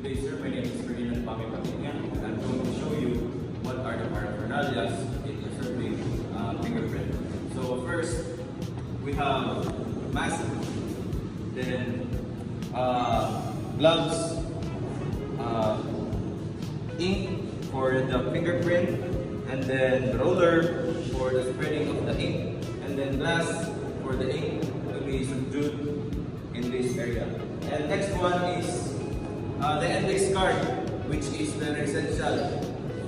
Today, sir, my name is Ferdinand Pami Patinya, and I'm going to show you what are the paraphernalias in inserting fingerprint. So first, we have mask, then gloves, ink for the fingerprint, and then roller for the spreading of the ink, and then glass for the ink to be subdued in this area. And next one is the index card, which is very essential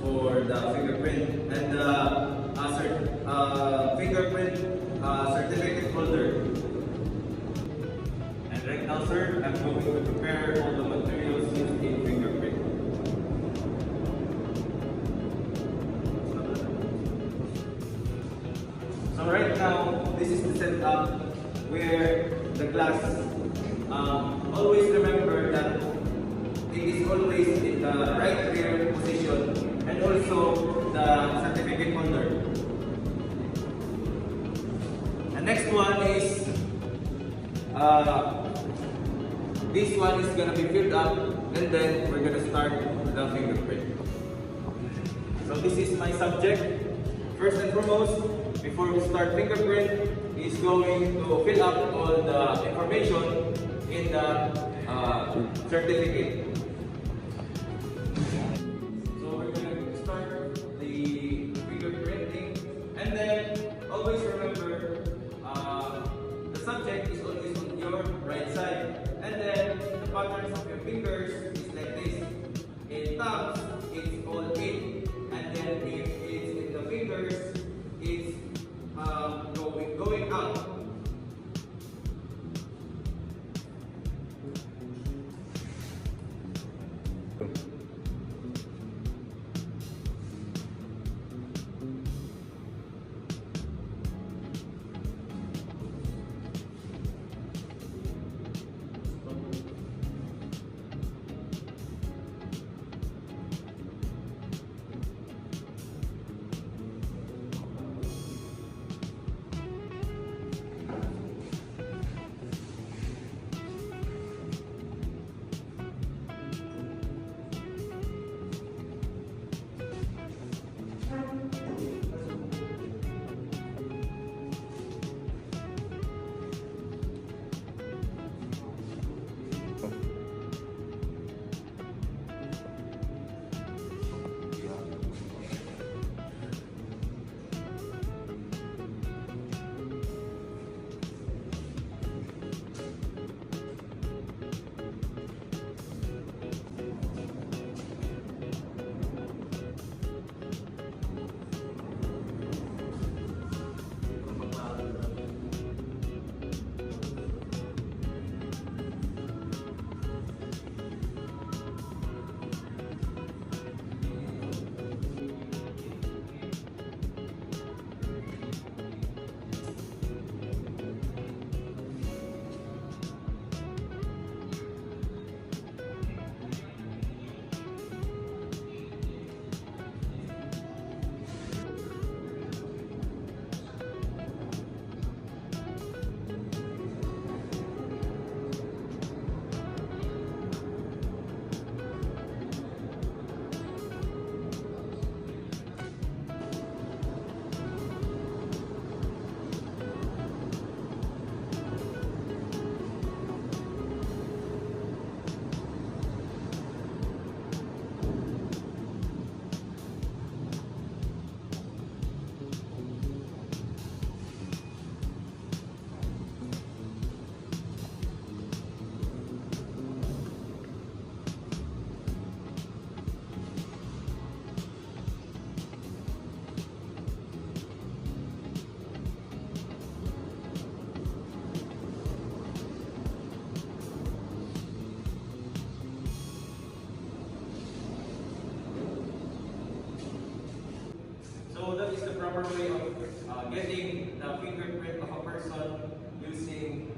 for the fingerprint, and the fingerprint certificate holder. And right now, sir, I'm going to prepare all the materials used in fingerprint. So right now, this is the setup where the glass. Always remember that it is always in the right rear position, and also the certificate holder. The next one is this one is gonna be filled up, and then we're gonna start the fingerprint. So this is my subject. First and foremost, before we start fingerprint, is going to fill up all the information in the certificate. So we're going to start the fingerprinting, and then always remember the subject is always on your right side, and then the patterns of your fingers is like this. In thumbs, it's all in, and then if it's in the fingers, it's going out. So that is the proper way of getting the fingerprint of a person using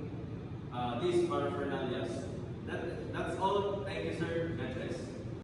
these paraphernalias. That's all. Thank you, sir. God bless.